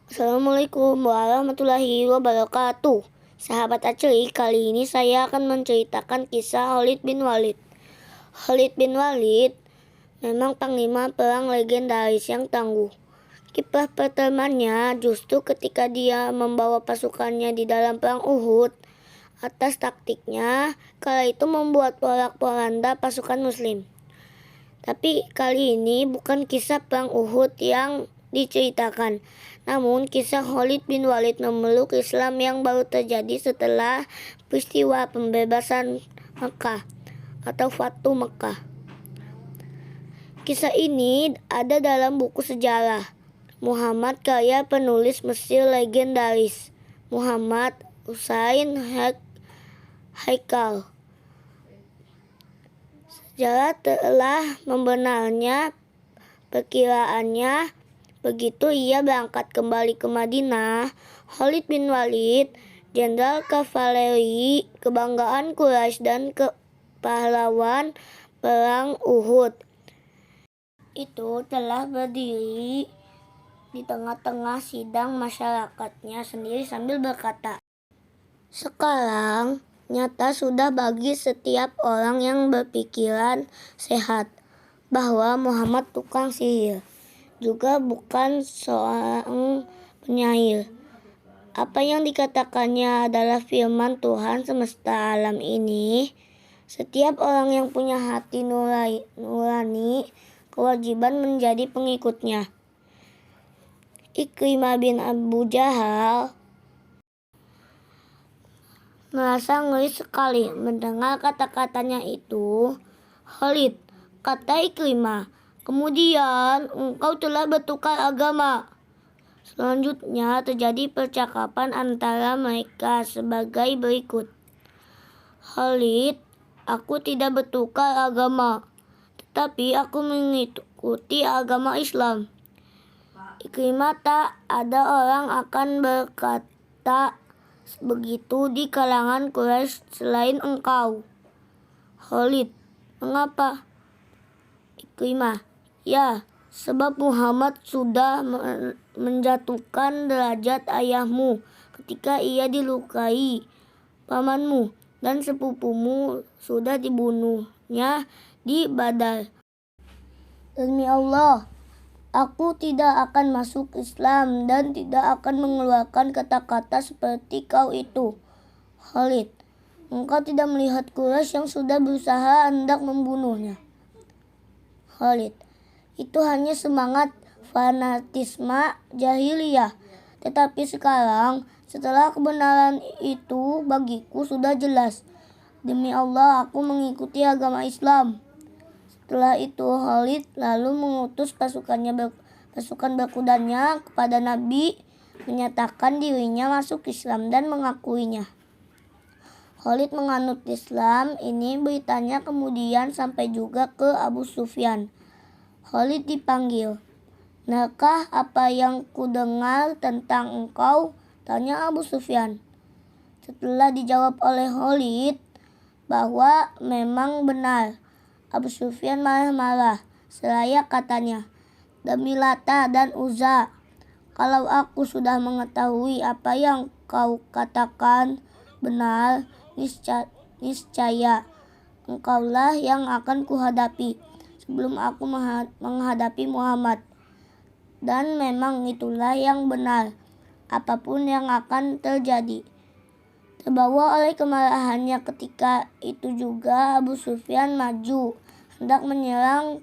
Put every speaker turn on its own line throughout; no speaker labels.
Assalamualaikum warahmatullahi wabarakatuh. Sahabat Aceli, kali ini saya akan menceritakan kisah Khalid bin Walid. Khalid bin Walid memang panglima perang legendaris yang tangguh. Kiprah pertamanya justru ketika dia membawa pasukannya di dalam perang Uhud. Atas taktiknya, kala itu membuat porak-poranda pasukan muslim. Tapi kali ini bukan kisah perang Uhud yang diceritakan, namun kisah Khalid bin Walid memeluk Islam yang baru terjadi setelah peristiwa pembebasan Makkah atau Fatu Makkah. Kisah ini ada dalam buku sejarah Muhammad karya penulis Mesir legendaris Muhammad Husain Haikal. Sejarah telah membenarnya perkiraannya. Begitu ia berangkat kembali ke Madinah, Khalid bin Walid, jenderal kavaleri kebanggaan Quraisy dan pahlawan perang Uhud, itu telah berdiri di tengah-tengah sidang masyarakatnya sendiri sambil berkata, "Sekarang nyata sudah bagi setiap orang yang berpikiran sehat bahwa Muhammad tukang sihir, juga bukan seorang penyair. Apa yang dikatakannya adalah firman Tuhan semesta alam ini. Setiap orang yang punya hati nurani kewajiban menjadi pengikutnya." Ikrimah bin Abu Jahal merasa ngeri sekali mendengar kata-katanya itu. "Khalid," kata Ikrimah, "kemudian engkau telah bertukar agama." Selanjutnya terjadi percakapan antara mereka sebagai berikut. "Khalid, aku tidak bertukar agama, tetapi aku mengikuti agama Islam." Ikrimah, "Tak ada orang akan berkata begitu di kalangan Quraisy selain engkau." "Khalid, mengapa?" Ikrimah, "Ya, sebab Muhammad sudah menjatuhkan derajat ayahmu ketika ia dilukai. Pamanmu dan sepupumu sudah dibunuhnya di Badar. Demi Allah, aku tidak akan masuk Islam dan tidak akan mengeluarkan kata-kata seperti kau itu." "Khalid, engkau tidak melihat Quraisy yang sudah berusaha hendak membunuhnya." "Khalid, itu hanya semangat fanatisme jahiliyah. Tetapi sekarang, setelah kebenaran itu bagiku sudah jelas. Demi Allah, aku mengikuti agama Islam." Setelah itu Khalid lalu mengutus pasukan berkudanya kepada Nabi, menyatakan dirinya masuk Islam dan mengakuinya. Khalid menganut Islam. Ini beritanya kemudian sampai juga ke Abu Sufyan. Khalid dipanggil. "Benarkah apa yang kudengar tentang engkau?" tanya Abu Sufyan. Setelah dijawab oleh Khalid bahwa memang benar, Abu Sufyan marah-marah. Seraya katanya, "Demi Lata dan Uzza, kalau aku sudah mengetahui apa yang kau katakan benar, niscaya engkaulah yang akan kuhadapi sebelum aku menghadapi Muhammad. Dan memang itulah yang benar, apapun yang akan terjadi." Terbawa oleh kemarahannya ketika itu juga Abu Sufyan maju hendak menyerang,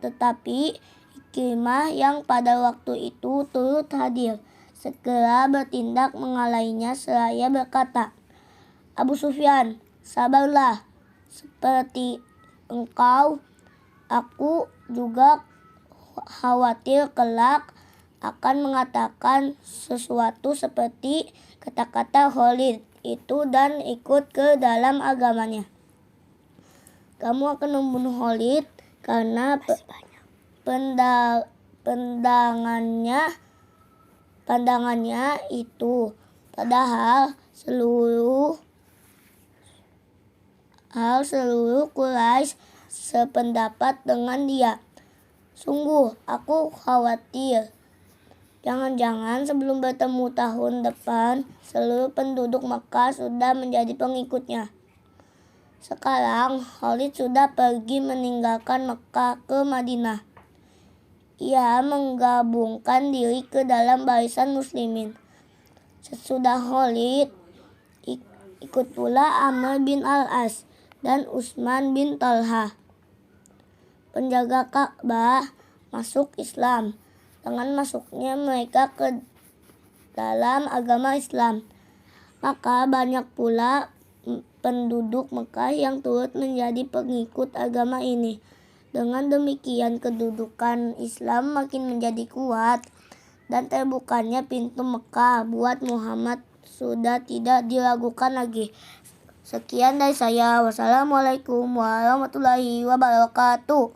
tetapi Ikrimah yang pada waktu itu turut hadir segera bertindak mengalahainya seraya berkata, "Abu Sufyan, sabarlah. Seperti engkau, aku juga khawatir kelak akan mengatakan sesuatu seperti kata-kata Khalid itu dan ikut ke dalam agamanya. Kamu akan membunuh Khalid karena pandangannya itu, padahal seluruh Quraisy sependapat dengan dia. Sungguh aku khawatir Jangan-jangan sebelum bertemu tahun depan, seluruh penduduk Mekah sudah menjadi pengikutnya. Sekarang, Khalid sudah pergi meninggalkan Mekah ke Madinah. Ia menggabungkan diri ke dalam barisan muslimin. Sesudah Khalid, ikut pula Amr bin Al-As dan Utsman bin Talha, penjaga Ka'bah, masuk Islam. Dengan masuknya mereka ke dalam agama Islam, maka banyak pula penduduk Mekah yang turut menjadi pengikut agama ini. Dengan demikian kedudukan Islam makin menjadi kuat dan terbukanya pintu Mekah buat Muhammad sudah tidak diragukan lagi. Sekian dari saya. Wassalamualaikum warahmatullahi wabarakatuh.